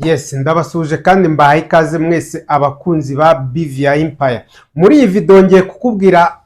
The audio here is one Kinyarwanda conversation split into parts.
Yes, ndabasuje kandi mbahaye ikaze mwese abakunzi ba BVI Empire. Muri iyi video ngiye kukubwira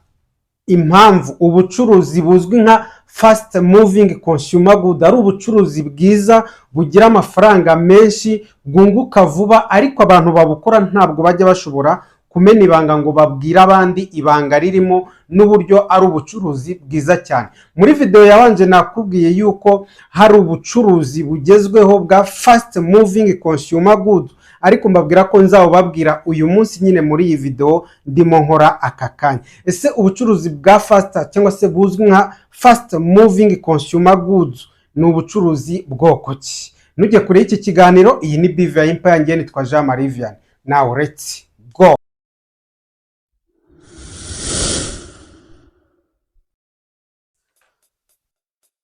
impamvu ubucuruzi buzwi nka fast moving consumer good ari ubucuruzi bwiza bugira amafaranga menshi, bwunguka vuba, ariko abantu babukora ntabwo bajya bashobora kumena ibanga ngo babwire abandi ibanga ririmo n'uburyo ari ubucuruzi bwiza cyane. Muri video yabanje nakubwiye yuko hari ubucuruzi bugezweho bwa fast moving consumer good, ariko mbabwira ko nzababwira uyu munsi nyine muri iyi video ndimo nkora aka kanya. Ese ubucuruzi bwa fast cyangwa se buzwi nka fast moving consumer goods ni ubucuruzi bwoko ki? Nujye kuri iki kiganiro, iyi ni BVI Empire, ngene twa Jean Marie Vianney. Now let's go.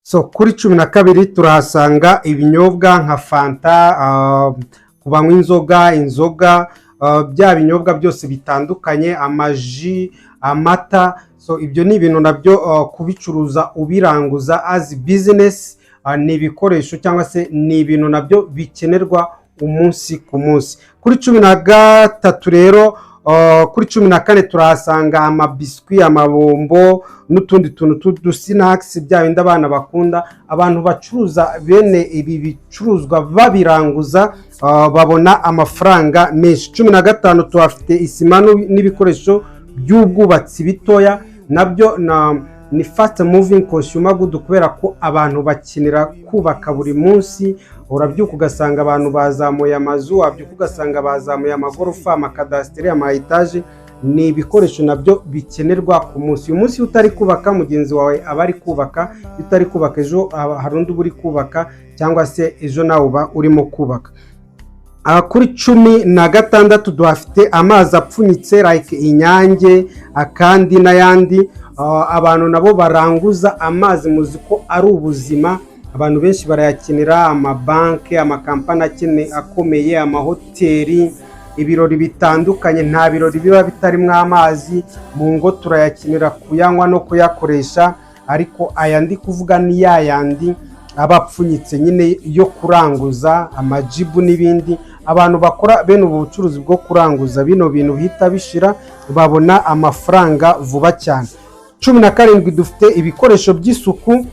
So kuri 12 turahasanga ibinyobwa nka Fanta, kubanywa inzoga, bya binyobwa byose bitandukanye, amaji, amata. So ibyo ni ibintu nabyo kubicuruza ubiranguza as business, ni ibikoresho cyangwa se ni ibintu nabyo bikenerwa umunsi ku munsi. Kuri 13 rero, kuri 14 turahasanga amabiswi, amabombo n'utundi tuntu snacks, bya bindi abana bakunda. Abantu bacuruza bene ibi bicuruzwa babiranguza babona amafaranga menshi. 15 tuhafite isima n'ibikoresho by'ubwubatsi bitoya, nabyo ni fast moving consumer good kubera ko abantu bakinira kubaka buri munsi. Urabyuka ugasanga abantu bazamuye amazu, wabyuka ugasanga bazamuye amagorofa, amakadasiteri, ama etage. Ni ibikoresho nabyo bikenerwa ku munsi. Uyu munsi utari kubaka, mugenzi wawe abari kubaka. Utari kubaka, ejo hari undi uri kubaka, cyangwa se ejo nawe uba urimo kubaka. Kuri 16 duhafite amazi apfunyitse like Inyange, akandi n'ayandi. Abantu nabo baranguza amazi, muzi ko ari ubuzima. Abantu benshi barayakenera, amabanki, amakampani akomeye, amahoteli, ibirori bitandukanye. Nta birori biba bitarimo amazi. Mu ngo turayakenera kuyanywa no kuyakoresha, ariko aya ndi kuvuga ni yayandi abapfunyitse nyine yo kuranguza, amajibu n'ibindi. Abantu bakora bene ubu bucuruzi bwo kuranguza bino bintu bihita bishira, babona amafaranga vuba cyane. 17 dufite ibikoresho by'isuku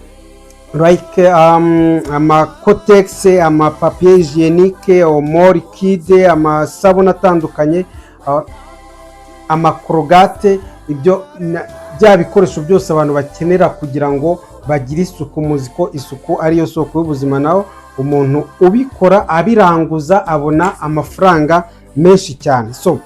like amakotex, amapapier hygienique, omo liquide, amasabune atandukanye, amakrogate. Ibyo bya bikoresho byose abantu bakenera kugira ngo bagire isuku. Muziko isuku ariyo soko y'ubuzima, naho umuntu ubikora abiranguza abona amafaranga menshi cyane. So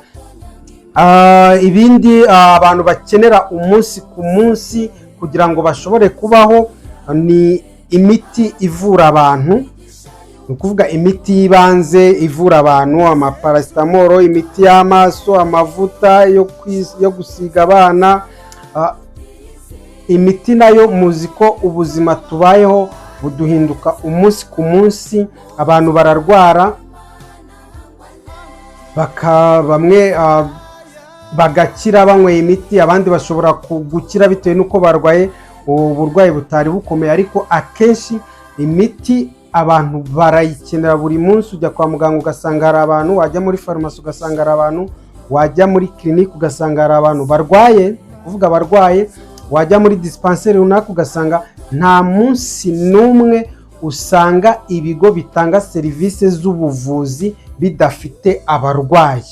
ibindi abantu bakenera umunsi ku munsi kugira ngo bashobore kubaho ni imiti ivura abantu, ukuvuga imiti y'ibanze ivura abantu, amaparacetamol, imiti y'amaso, amavuta yo gusiga abana. Imiti nayo muziko ubuzima tubayeho buduhinduka umunsi ku munsi. Abantu bararwara, bamwe bagakira banyweye imiti, abandi bashobora gukira bitewe nuko barwaye uburwayi butari bukomeye. Ariko akenshi imiti abantu barayikenera buri munsi. Ujya kwa muganga ugasanga hari abantu, wajya muri farumasi ugasanga hari abantu, wajya muri clinic ugasanga hari abantu barwaye, kuvuga barwaye. Wajya muri dispensary runaka ugasanga nta munsi n'umwe usanga ibigo bitanga serivisi z'ubuvuzi bidafite abarwayi.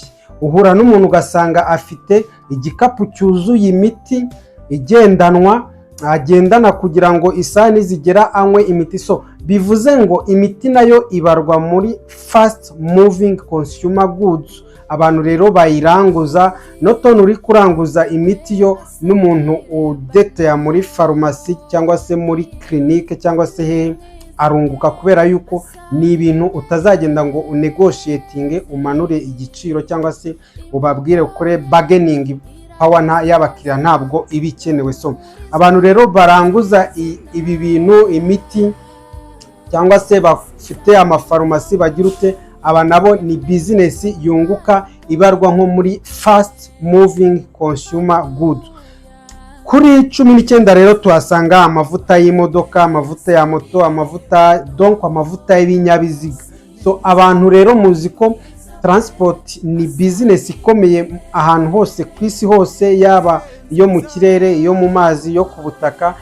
Uhura n'umuntu ugasanga afite igikapu cyuzuye imiti igendanwa, agendana kugira ngo isaha nizigera anywe imiti. So bivuze ngo imiti nayo ibarwa muri fast moving consumer goods. Abantu rero bayiranguza, notone uri kuranguza imiti yo n'umuntu udetaya muri farumasi cyangwa se muri clinique cyangwa se he, arunguka kubera yuko ni ibintu utazagenda ngo unegotiating umanure igiciro cyangwa se ubabwire ukore bargaining power y'abakiriya, ntabwo ibikenewe. So abantu rero baranguza ibi bintu, imiti cyangwa se bafite amafarumasi bagira ute, aba nabo ni business yunguka ibarwa nko muri fast moving consumer goods. Kuri 19 rero tuhasanga amavuta y'imodoka, amavuta ya moto, amavuta y'ibinyabiziga. So abantu rero muzi ko transport ni business ikomeye ahantu hose ku isi hose, yaba iyo mu kirere, iyo mu mazi, iyo ku butaka.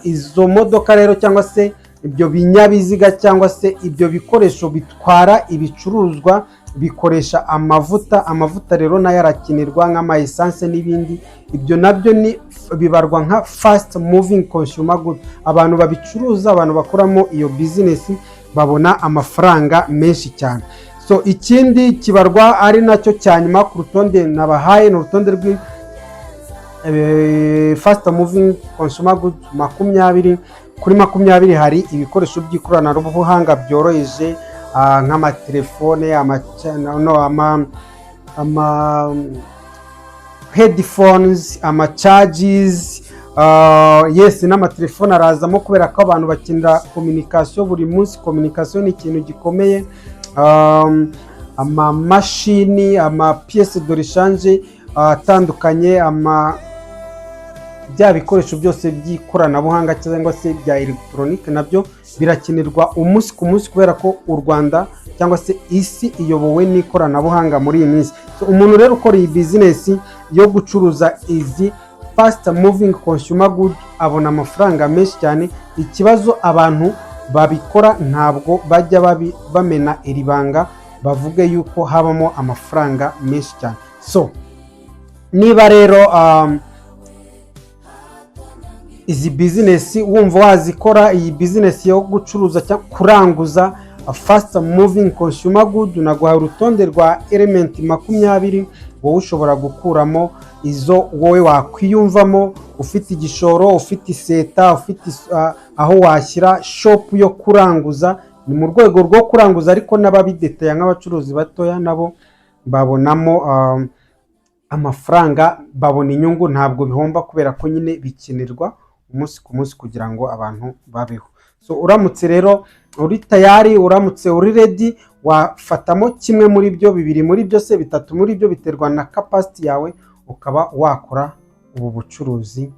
Izo modoka rero cyangwa se ibyo binyabiziga cyangwa se ibyo bikoresho bitwara ibicuruzwa bikoresha amavuta rero nayo arakenerwa nk'ama essence n'ibindi. Ibyo nabyo ni bibarwa nka fast moving consumer good. Abantu babicuruza, abantu bakoramo iyo business babona amafaranga menshi cyane. So ikindi kibarwa ari nacyo cyanyuma ku rutonde nabahaye, no rutonde rw'i fast moving consumer good 20. Kuri 20 hari ibikoresho by'ikoranabuhanga byoroheje nk'amatelefone, headphones, charges, yes, n'amatelefone arazamo kubera ko abantu bakenera communication buri munsi. Communication ni ikintu gikomeye. Amamashini, pièces de rechange atandukanye, bya bikoresho byose by'ikoranabuhanga cyangwa se bya electronique nabyo birakenerwa umunsi ku munsi kubera ko u Rwanda cyangwa se isi iyobowe n'ikoranabuhanga muri iyi minsi. So umuntu rero ukora iyi business yo gucuruza izi fast moving consumer good abona amafaranga menshi cyane. Ikibazo abantu babikora ntabwo bajya bamena iribanga bavuge yuko habamo amafaranga menshi cyane. So niba rero izi business wumva wazikora, iyi business yo gucuruza cyangwa kuranguza fast moving consumer good, naguha urutonde rwa element 20 wowe ushobora gukuramo izo wowe wakwiyumvamo, ufite igishoro, ufite iseta, ufite aho washyira shop yo kuranguza. Ni mu rwego rwo kuranguza ariko n'ababidetaya nk'abacuruzi batoya nabo babonamo amafaranga, babona inyungu, ntabwo bihomba kubera ko nyine bikenerwa umunsi ku munsi kugira ngo abantu babeho. So uramutse rero uri tayari, uramutse uri ready, wafatamo kimwe muri byo, bibiri muri byo se bitatu muri byo, biterwa na capacity yawe, ukaba wakora ubu bucuruzi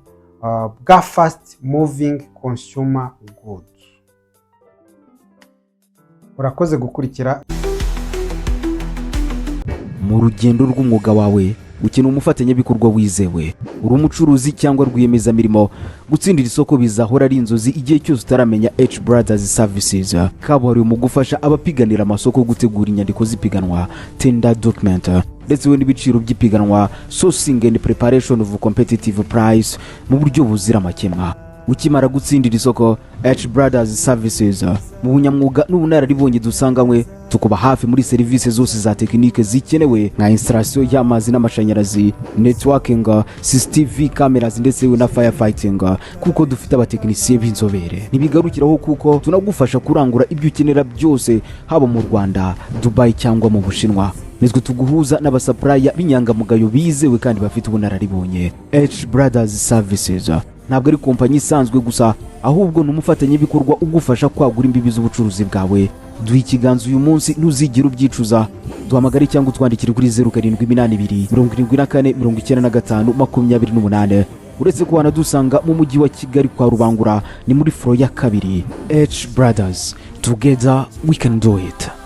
bwa fast moving consumer goods. Urakoze gukurikira. Mu rugendo rw'umwuga wawe ukina umufatanyabikorwa wizewe, uri umucuruzi cyangwa rwiyemezamirimo, gutsindira isoko bizahora ari inzozi igihe cyose utaramenya H Brothers Services. Kabuhariwe mu gufasha abapiganira amasoko gutegura inyandiko z'ipiganwa, tender document, ndetse n'ibiciro by'ipiganwa, sourcing and preparation of competitive price mu buryo buzira amakemwa. Ukimara gutsindira isoko, H Brothers Services mu bunyamwuga n'ubunararibonye dusanganywe, tukuba hafi muri serivisi zose za tekinike zikenewe nka installation y'amazi n'amashanyarazi, networking, CCTV cameras ndetse na firefighting, kuko dufite abatekinisiye b'inzobere. Ntibigarukiraho kuko tunagufasha kurangura ibyo ukenera byose, haba mu Rwanda, Dubai cyangwa mu Bushinwa. Nizwe tuguhuza n'abasupplier b'inyangamugayo bizewe kandi bafite ubunararibonye. H Brothers Services ntabwo ari kompanyi isanzwe gusa, ahubwo n'umufatanyabikorwa ugufasha kwagura imbibi z'ubucuruzi bwawe. Duha ikiganza uyu munsi, ntuzigera ubyicuza. Duhamagare cyangwa utwandikire kuri 0782 74 95 28. Uretse ko wanadusanga mu mujyi wa Kigali kwa Rubangura, ni muri floor ya 2. H Brothers, together we can do it.